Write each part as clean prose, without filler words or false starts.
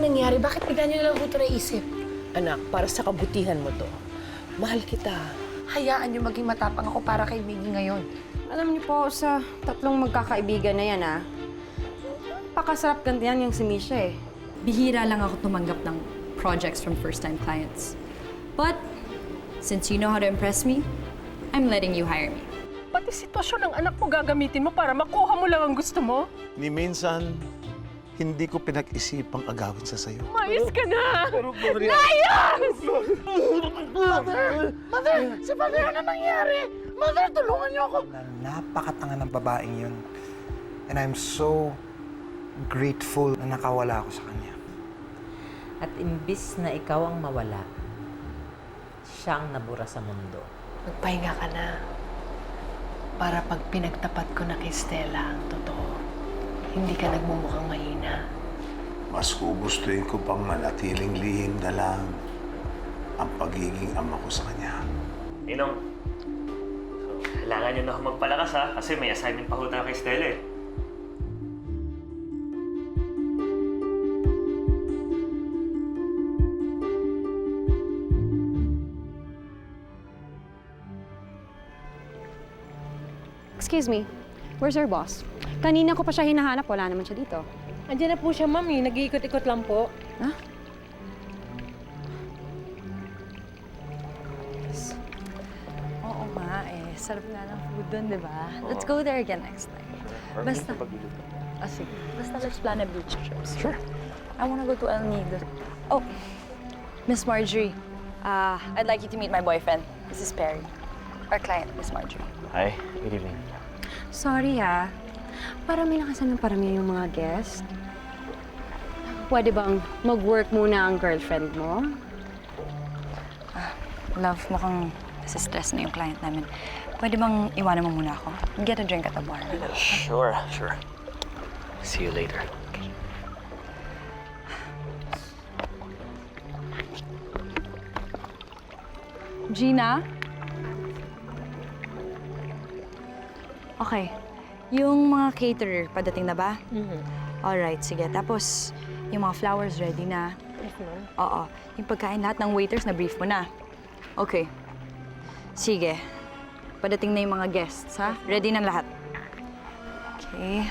nangyari? Bakit bigla niyo na lang ito naisip? Anak, para sa kabutihan mo to. Mahal kita. Hayaan niyo maging matapang ako para kay Miggy ngayon. Alam niyo po, sa tatlong magkakaibigan na yan, pakasarap ganyan yung si Misha eh. Bihira lang ako tumanggap ng projects from first-time clients. But, since you know how to impress me, I'm letting you hire me. Pati sitwasyon ng anak mo gagamitin mo para makuha mo lang ang gusto mo? Ni minsan, hindi ko pinag-isipang agawin sa sayo. Mayos ka na! Layas! Mother! Si Father, ano nangyari? Mother, tulungan niyo ako! Napakatanga ng babaeng yun. And I'm so grateful na nakawala ako sa kanya. At imbis na ikaw ang mawala, siyang nabura sa mundo. Magpahinga ka na. Para pag pinagtapat ko na kay Stella ang totoo, hindi ka nagmumukhang mahina. Mas gugustuhin ko pang manatiling lihim na lang ang pagiging ama ko sa kanya. Ninong, kailangan nyo na ako magpalakas ha, kasi may assignment pa ho tayo kay Stella eh. Excuse me, where's your boss? Kanina ko pa siya hinahanap, wala naman siya dito. Andiyan na po siya, Mami. Nag-iikot-ikot lang po. Ha? Oo nga eh. Sarap nga ng food dun, di ba? Let's go there again next time. Basta. Sige. Basta let's plan a beach trip. Sure. I wanna go to El Nido. Oh, Miss Marjorie. I'd like you to meet my boyfriend, Mrs. Perry. Our client, Miss Marjorie. Hi, good evening. Sorry parami na kasi ng parami yung mga guest. Pwede bang mag-work muna ang girlfriend mo? Love, mukhang nasa-stress na yung client namin. Pwede bang iwanan mo muna ako? Get a drink at the bar. Sure. See you later. Gina? Okay. Yung mga caterer, padating na ba? Alright, sige. Tapos, yung mga flowers ready na. Yes, ma'am. Oo. Yung pagkain, lahat ng waiters na-brief mo na. Okay. Sige. Padating na yung mga guests, ha? Ready na lahat. Okay.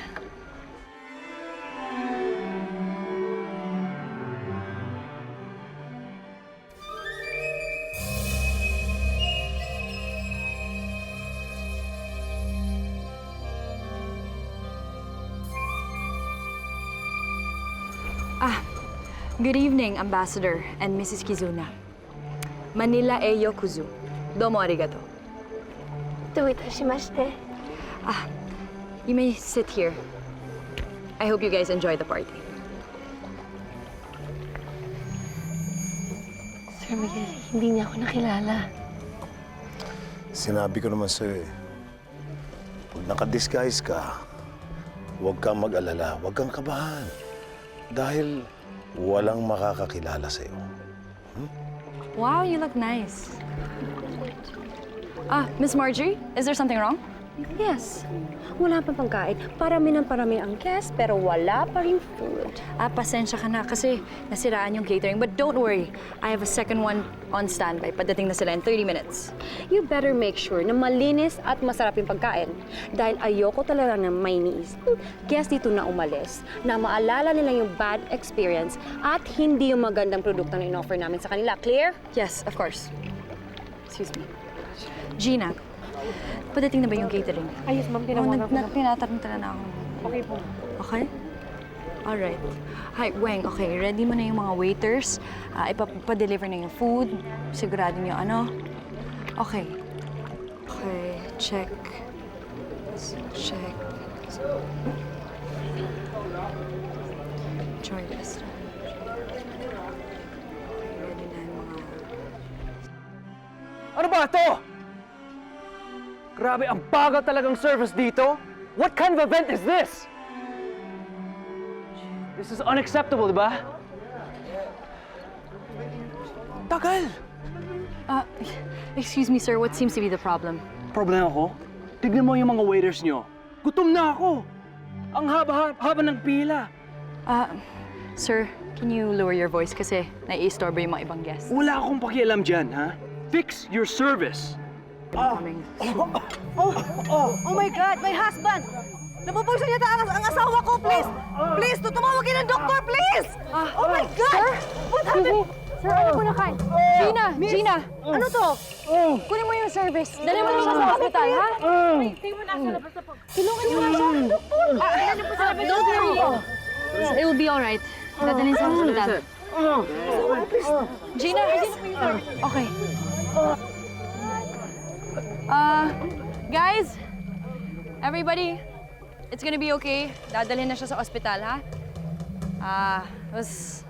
Good evening, Ambassador and Mrs. Kizuna. Manila e yokuzu. Domo arigato. You may sit here. I hope you guys enjoy the party. Sir Miguel, hindi niya ako nakilala. Sinabi ko naman sa'yo eh, pag nakadisguise ka, huwag kang mag-alala, huwag kang kabahan. Dahil walang makakakilala sa'yo. Wow, you look nice. Miss Marjorie, is there something wrong? Yes. Wala pa pagkain. Parami ng parami ang guest, pero wala pa rin food. Pasensya ka na kasi nasiraan yung catering. But don't worry, I have a second one on standby. Padating na sila in 30 minutes. You better make sure na malinis at masarap yung pagkain. Dahil ayoko talaga na may niisip guest dito na umalis, na maalala nila yung bad experience at hindi yung magandang produkto na in-offer namin sa kanila. Clear? Yes, of course. Excuse me. Gina, padating na ba yung catering? Ayos, ma'am. Tinawagan ko na. Tinatarantala na ako. Okay po. Okay? Alright. Hi, Weng, okay. Ready mo na yung mga waiters. Ipapadeliver na yung food. Sigurado niyo ano. Okay. Okay, check. Check. Joy restaurant. Ready na yung mga... Ano ba ito? Grabe, ang bagal talagang service dito. What kind of event is this? This is unacceptable, di ba? Tagal! Excuse me, sir. What seems to be the problem? Problema ko? Tignan mo yung mga waiters nyo. Gutom na ako. Ang haba ng pila. Sir, Can you lower your voice kasi nai-istorbo yung mga ibang guests? Wala akong pakialam dyan, ha? Fix your service. Oh my God! My husband! Napupulso niya ang asawa ko, please! Please, tumawag kayo ng doktor, please! Oh my God! What happened? Sir, ano po na kain? Gina! Ano to? Kunin mo yung service. Dali mo na siya sa hospital, ha? Tulungan niyo nga siya. Don't worry. It will be alright. Dadalhin sa hospital. Gina! Okay. Guys! Everybody, it's gonna be okay. Dadalhin na siya sa ospital, ha? It was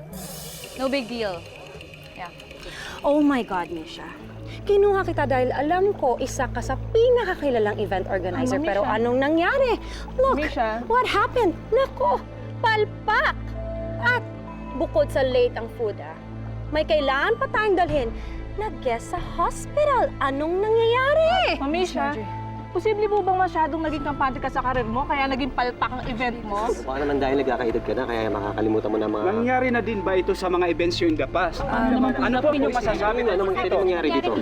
no big deal. Yeah. Oh my God, Misha. Kinuha kita dahil alam ko isa ka sa pinakakilalang event organizer. Pero anong nangyari? Look, what happened? Nako, palpak! At bukod sa late ang food, may kailangan pa tayong dalhin na guest sa hospital. Anong nangyayari? Mamisha, posible po bang masyadong naging kampante ka sa karir mo kaya naging palpak ang event mo? Baka naman dahil nagkakaedad ka na, kaya makakalimutan mo na mga... Nangyari na din ba ito sa mga events yun in the past? Ano po yung masasabi Ano mang pwede mangyari dito?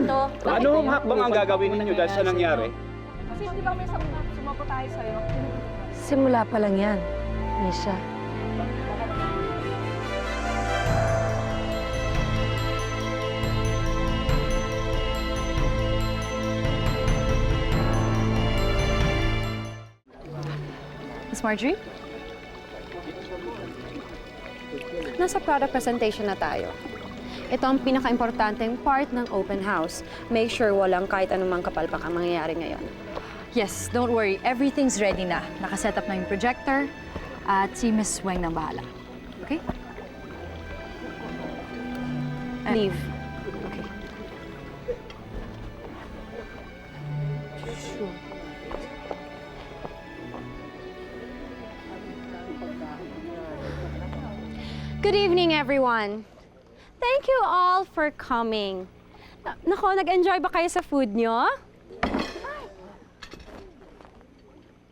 Anong hakbang ang gagawin ninyo dahil sa nangyari? Kasi hindi ba may sumapo tayo sa'yo? Simula pa lang yan, Misha. Miss Marjorie? Nasa product presentation na tayo. Ito ang pinaka-importanteng part ng open house. Make sure walang kahit anumang kapalpak ang mangyayari ngayon. Yes, don't worry. Everything's ready na. Nakaset up na yung projector at si Miss Weng nang bahala. Okay? Leave. Okay. Good evening, everyone. Thank you all for coming. Nako, nag-enjoy ba kayo sa food nyo?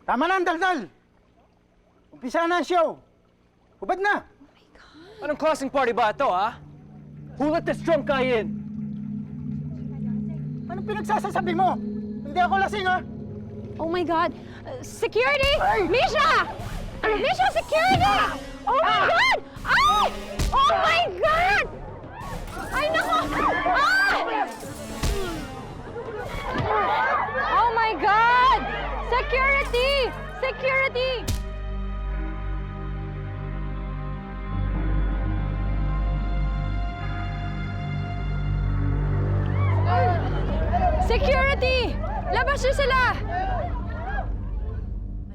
Tama na ang daldal! Umpisa na ang show! Hubad na! Anong klaseng party ba ito, ha? Who let this drunk guy in? Anong pinagsasasabi mo? Hindi ako lasing, ha? Oh my God! Security! Misha! Misha, security! Oh my God! Ay! Oh my God! Ay, nako! Ay! Oh my God! Security! Security! Security! Labas niyo sila!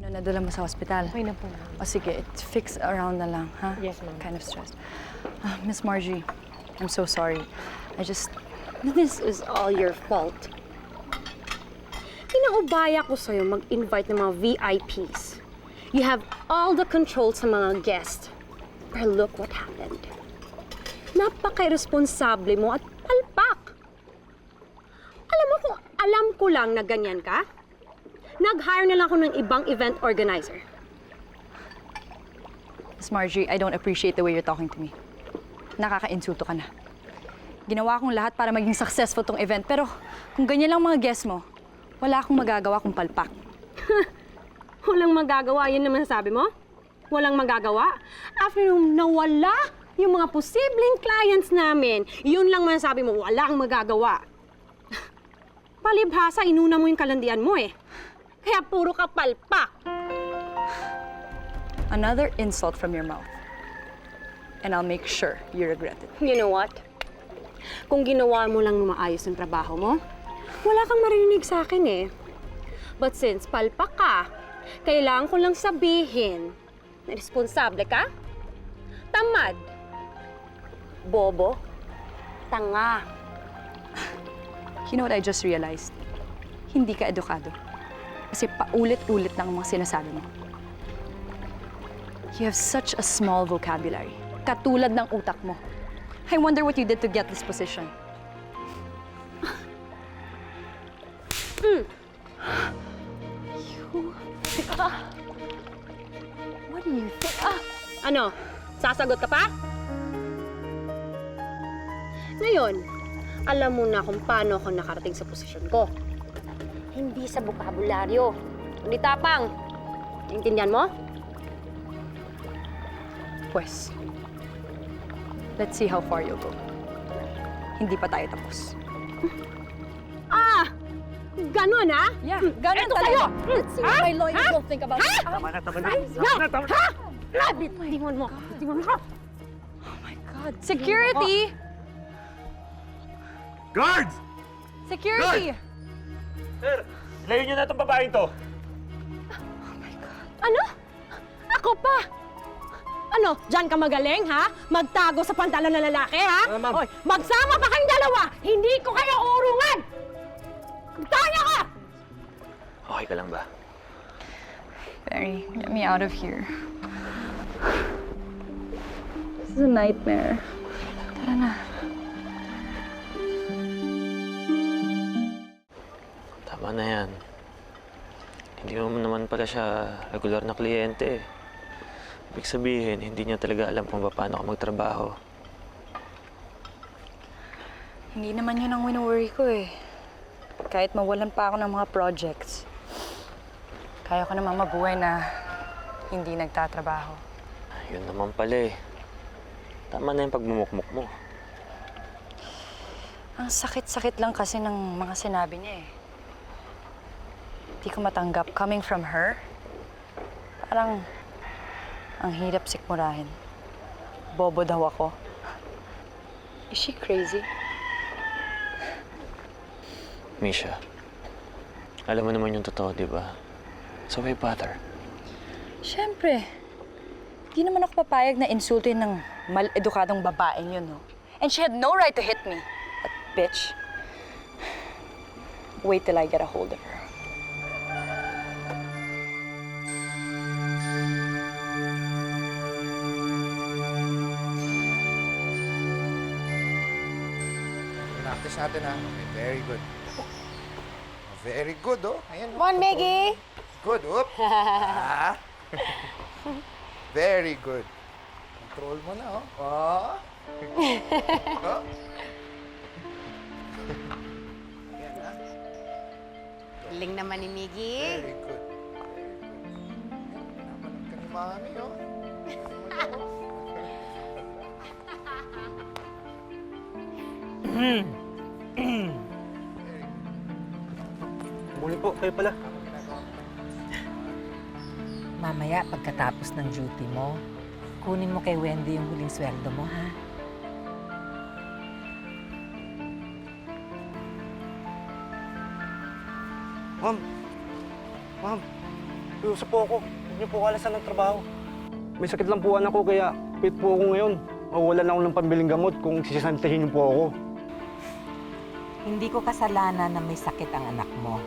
Ano, nadala mo sa hospital? Okay na po. O sige, fix around na lang, ha? Yes, ma'am. Kind of stressed. Miss Margie, I'm so sorry. This is all your fault. Pinaubaya ko sa'yo mag-invite ng mga VIPs. You have all the control sa mga guests. But look what happened. Napaka-irresponsable mo at palpak. Alam mo kung alam ko lang na ganyan ka, nag-hire na lang ako ng ibang event organizer. Miss Margie, I don't appreciate the way you're talking to me. Nakaka-insulto ka na. Ginawa kong lahat para maging successful tong event, pero kung ganyan lang mga guests mo, wala akong magagawa kung palpak. Walang magagawa, yun naman sabi mo? Walang magagawa? After nung nawala yung mga posibleng clients namin, yun lang man sabi mo, walang magagawa. Palibhasa, inuna mo yung kalandian mo eh. Kaya puro ka palpak. Another insult from your mouth. And I'll make sure you regret it. You know what? Kung ginawa mo lang maayos yung trabaho mo, wala kang marinig sa akin eh. But since palpak ka, kailangan ko lang sabihin na responsable ka, tamad, bobo, tanga. You know what I just realized? Hindi ka edukado. Kasi paulit-ulit lang ang mga sinasabi mo. You have such a small vocabulary. Katulad ng utak mo. I wonder what you did to get this position. What do you think? Ano? Sasagot ka pa? Ngayon, alam mo na kung paano ako nakarating sa posisyon ko. Hindi sa bokabularyo, kundi tapang. Intindihan mo? Pues, let's see how far you'll go. Hindi pa tayo tapos. Ah! Ganun, ha? Yeah, ganun talaga. Let's see what my lawyers will think about it. Tama na, tama na. Bitawan mo. Bitawan mo. God, security! Guards! Security! Sir, ilayo niyo na itong babaeng to. Ano? Ako pa? Ano, dyan ka magaling, ha? Magtago sa pantalon ng lalaki, ha? Oy, magsama pa kayong dalawa! Hindi ko kayo uurungan! Taya ka! Okay ka lang ba? Barry, get me out of here. This is a nightmare. Tara na. Tama na yan. Hindi mo naman pala siya regular na kliyente. Ibig sabihin, hindi niya talaga alam kung paano ako magtrabaho. Hindi naman yun ang wino-worry ko eh. Kahit mawalan pa ako ng mga projects, kaya ko naman mabuhay na hindi nagtatrabaho. Yun naman pala eh. Tama na yung pagmumukmuk mo. Ang sakit-sakit lang kasi ng mga sinabi niya eh. Hindi ko matanggap coming from her. Parang ang hirap sikmurahin. Bobo daw ako. Is she crazy? Misha, alam mo naman yung totoo, di ba? So why bother? Siyempre. Di naman ako papayag na insultin ng mal-edukadong babaeng yun, no? And she had no right to hit me. That bitch. Wait till I get a hold of her. Practice natin, ha? Okay, very good. Very good, oh. Ayan. Come on, Maggie! Good, whoop. Ah. Very good. Control mo na, oh. Oh. Oh. Ayan, ha? Galing naman ni Miggy. Very good. Namanap ka ni Mami, oh. Muli po, kayo pala. Mamaya, pagkatapos ng duty mo, kunin mo kay Wendy yung huling sweldo mo, ha? Ma'am, iusap po ako. Huwag niyo po kalasan ng trabaho. May sakit lang po anak ko, kaya fit po ako ngayon. Mawalan ako ng pambiling gamot kung sisisantahin niyo po ako. Hindi ko kasalanan na may sakit ang anak mo.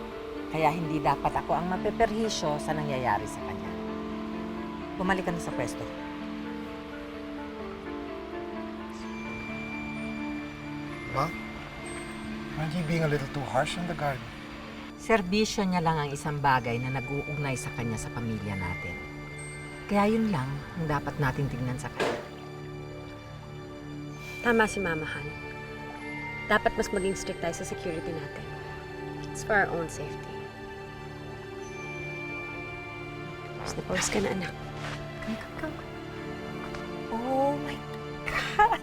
Kaya hindi dapat ako ang mapeperhisyo sa nangyayari sa kanya. Bumalik ka na sa pwesto. Ma? Aren't you being a little too harsh on the guard? Serbisyo niya lang ang isang bagay na nag-uugnay sa kanya sa pamilya natin. Kaya yun lang ang dapat nating tingnan sa kanya. Tama si Mama Han. Dapat mas maging strict tayo sa security natin. It's for our own safety. Mas na-pause ka na, anak. Come. Oh my God!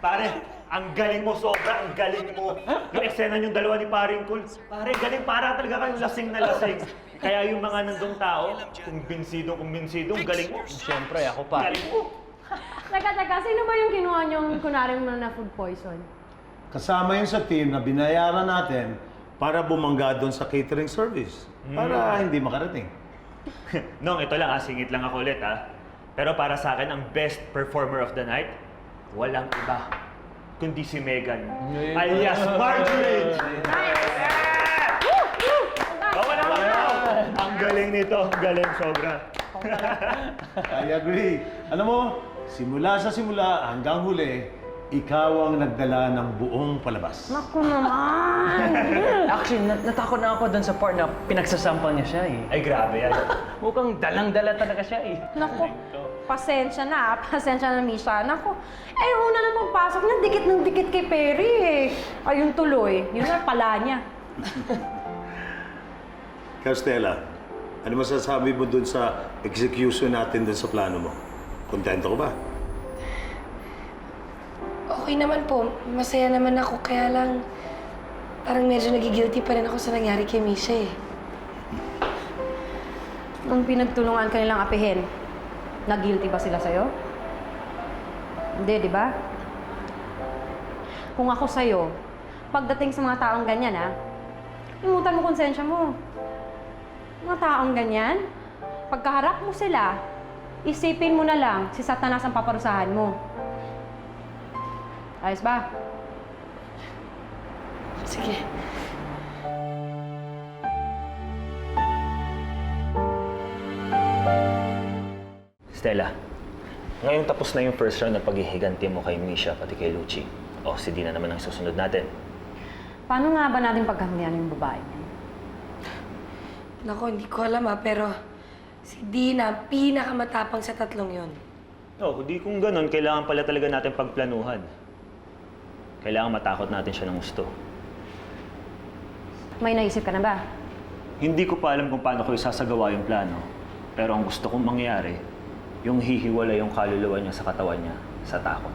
Pare, ang galing mo, sobra, ang galing mo. Yung eksena yung dalawa ni Paring Cool, pare, galing, para talaga kayong lasing na lasing. Kaya yung mga nandong tao, kumbinsidong, ang galing mo. Siyempre, ako pa. Galing mo. Teka, sino ba yung kinuha niyong kunaring na food poison? Kasama yun sa team na binayaran natin para bumangga doon sa catering service. Para hindi makarating. Nong, ito lang, singit lang ako ulit, Pero para sa akin, ang best performer of the night, walang iba, kundi si Megan, alias Marjorie! Bawa naman daw! Ang galing nito, ang galing, sobra. I agree. Alam mo, simula sa simula hanggang huli, ikaw ang nagdala ng buong palabas. Naku naman! Actually, natakot na ako doon sa part na pinagsasampal niya siya eh. Ay, grabe yan. Mukhang dalang-dala talaga siya eh. Naku, pasensya na, pasensya na, Misha. Naku, una na magpasok ng dikit kay Perry eh. Ayun tuloy, yun na pala niya. Stella, ano masasabi mo dun sa execution natin dun sa plano mo? Kontento ka ba? Okay naman po. Masaya naman ako. Kaya lang, parang medyo nagigilty pa rin ako sa nangyari kay Misha eh. Nung pinagtulungan ka nilang apihin, nag-guilty ba sila sa'yo? Hindi, di ba? Kung ako sa'yo, pagdating sa mga taong ganyan, imutan mo konsensya mo. Mga taong ganyan, pagkaharap mo sila, isipin mo na lang si Satanas ang paparusahan mo. Ayos ba? Sige. Stella, ngayong tapos na yung first round na paghihiganti mo kay Misha pati kay Lucci. O, si Dina naman ang susunod natin. Paano nga ba natin pagkahuluyan yung babae niya? Naku, hindi ko alam pero si Dina, pinakamatapang sa tatlong yon. Di kung ganun, kailangan pala talaga natin pagplanuhan. Kailangan matakot natin siya ng gusto. May naisip ka na ba? Hindi ko pa alam kung paano ko isasagawa yung plano. Pero ang gusto kong mangyari, yung hihiwala yung kaluluwa niya sa katawan niya sa takot.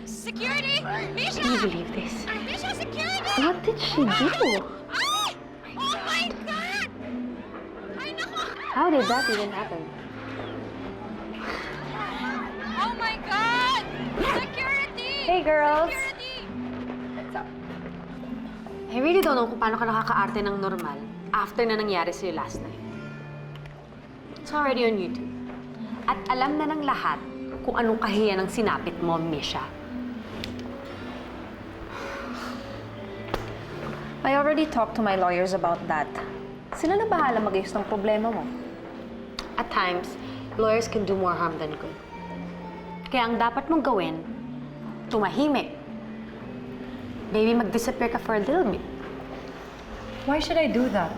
Security! Misha! Can you believe this? Misha, security! What did she do? Ay! Oh my God! Ay, naku! How did that even happen? Oh my God! Security! Hey, girls! Security! I really don't know kung paano ka nakakaarte ng normal after na nangyari sa'yo last night. It's already on YouTube. At alam na ng lahat kung anong kahiyan ang sinapit mo, Misha. I already talked to my lawyers about that. Sila na bahala mag-ayos ng problema mo. At times, lawyers can do more harm than good. Kaya ang dapat mong gawin, tumahimik. Maybe mag-disappear ka for a little bit. Why should I do that?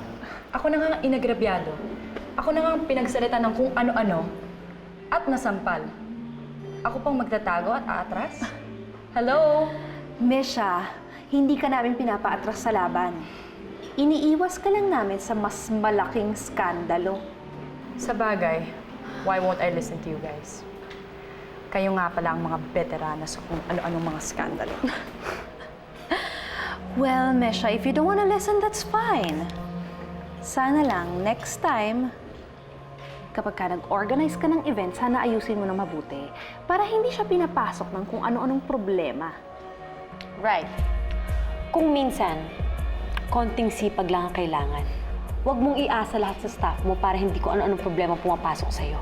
Ako na nga ang inagrabyado. Ako na nga ang pinagsalita ng kung ano-ano at nasampal. Ako pang magtatago at aatras? Hello? Misha, hindi ka namin pinapaatras sa laban. Iniiwas ka lang namin sa mas malaking skandalo. Sa bagay, why won't I listen to you guys? Kayo nga pala ang mga veterana sa kung ano-anong mga skandalo. Well, Misha, if you don't wanna listen, that's fine. Sana lang, next time, kapag ka nag-organize ka ng event, sana ayusin mo na mabuti para hindi siya pinapasok ng kung ano-anong problema. Right. Kung minsan, konting sipag lang ang kailangan. Huwag mong iasa lahat sa staff mo para hindi ko ano-anong problema pumapasok sa'yo.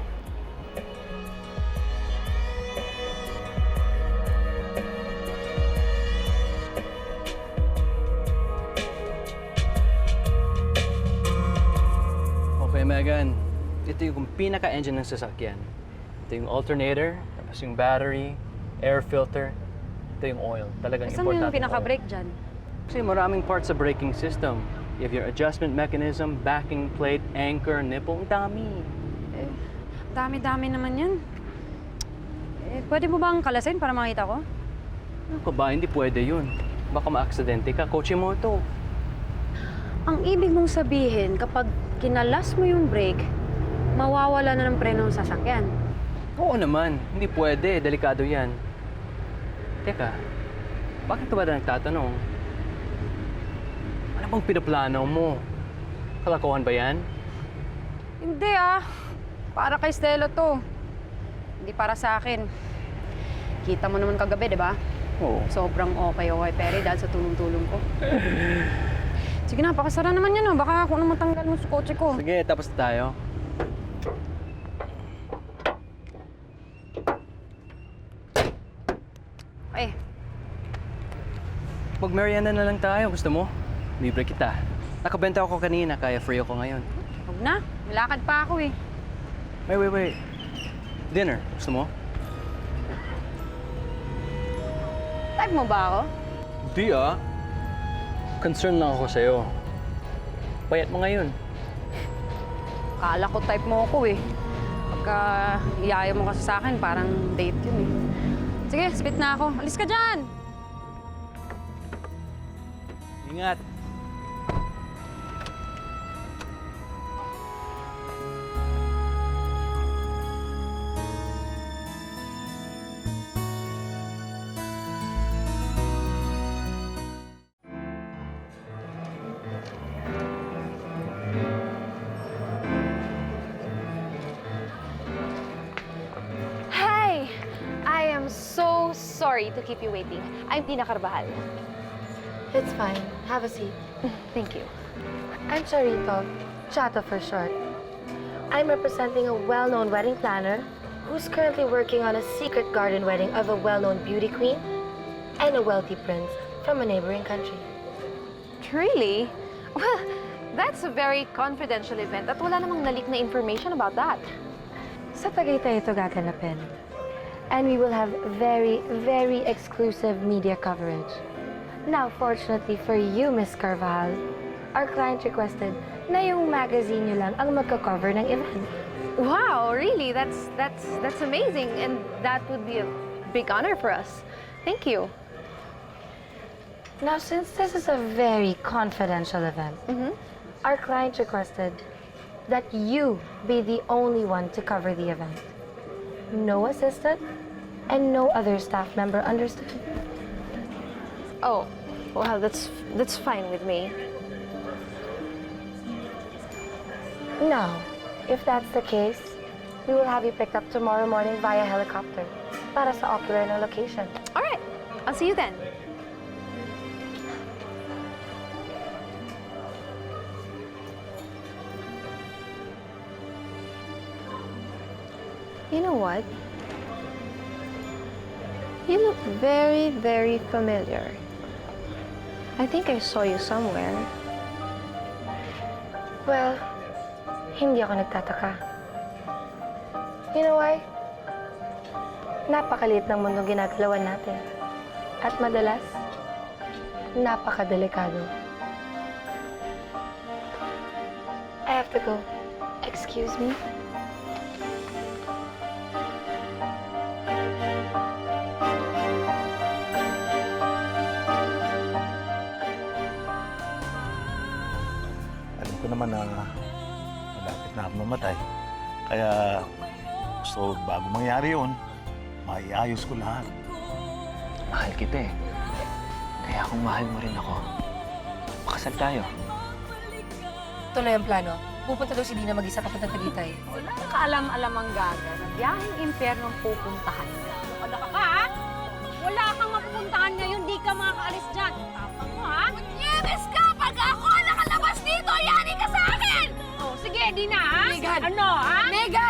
Okay, Megan. Ito yung pinaka-engine ng sasakyan. Ito yung alternator, tapos yung battery, air filter. Ito yung oil. Talagang Saan importante. yung pinaka-brake dyan? Kasi maraming parts sa braking system. You have your adjustment mechanism, backing plate, anchor, nipple. Ang dami. Dami-dami naman yan. Pwede mo bang kalasin para makita ko? Ano ka ba? Hindi pwede yun. Baka ma-aksidente ka. Kotse mo ito. Ang ibig mong sabihin, kapag kinalas mo yung brake, mawawala na ng preno ng sasakyan. Oo naman. Hindi pwede. Delikado yan. Teka, bakit ka ba na nagtatanong? Ano bang pinaplano mo? Kalakuhan ba yan? Hindi para kay Stella to. Hindi para sa akin. Kita mo naman kagabi, di ba? Oo. Sobrang okay Perry dahil sa tulong-tulong ko. Sige na, pakasara naman yan baka ako na matanggal mo sa kotse ko. Sige, tapos tayo. Mag-merienda na lang tayo. Gusto mo? Libre kita. Nakabenta ako kanina, kaya free ako ngayon. Huwag na. Malakad pa ako eh. Wait. Dinner. Gusto mo? Type mo ba ako? Hindi Concern lang ako sa'yo. Payat mo ngayon. Kala ko type mo ako eh. Pagka iyaya mo kasi sa akin, parang date yun eh. Sige, spit na ako. Alis ka dyan! Ingat. Hi! I am so sorry to keep you waiting. I'm Tina Carbajal. It's fine. Have a seat. Thank you. I'm Charito, Chato for short. I'm representing a well-known wedding planner who's currently working on a secret garden wedding of a well-known beauty queen and a wealthy prince from a neighboring country. Really? Well, that's a very confidential event at wala namang nalik na information about that. Sa Tagaytay ito gaganapin. And we will have very, very exclusive media coverage. Now, fortunately for you, Miss Carvajal, our client requested na yung magazine nyo lang ang magka-cover ng event. Wow, really? That's amazing, and that would be a big honor for us. Thank you. Now, since this is a very confidential event, our client requested that you be the only one to cover the event. No assistant and no other staff member, understood? Oh, well, that's fine with me. Now, if that's the case, we will have you picked up tomorrow morning via helicopter para sa ocular na location. All right, I'll see you then. You know what? You look very, very familiar. I think I saw you somewhere. Well, hindi ako nagtataka. You know why? Napakaliit ng mundo ginagalawan natin. At madalas, napakadelikado. I have to go. Excuse me? Alam ko naman na malapit na ako mamatay. Kaya gusto bago mangyari yun, maiayos ko lahat. Mahal kita eh. Kaya kung mahal mo rin ako, makasal tayo. Ito na yung plano. Pupunta daw si Dina mag-isa papunta Tagaytay. Wala nang kaalam-alam ang gaga na biyaheng impyernong pupuntahan niya. Wala ka ha? Wala kang mapupuntahan ngayon, di ka makakaalis dyan. Tapang mo ha? Kunyebes ka! Pag ako nakalabas dito, yani ka sa akin! Oh, sige, Dina ha? Megan! Ano ha? Megan!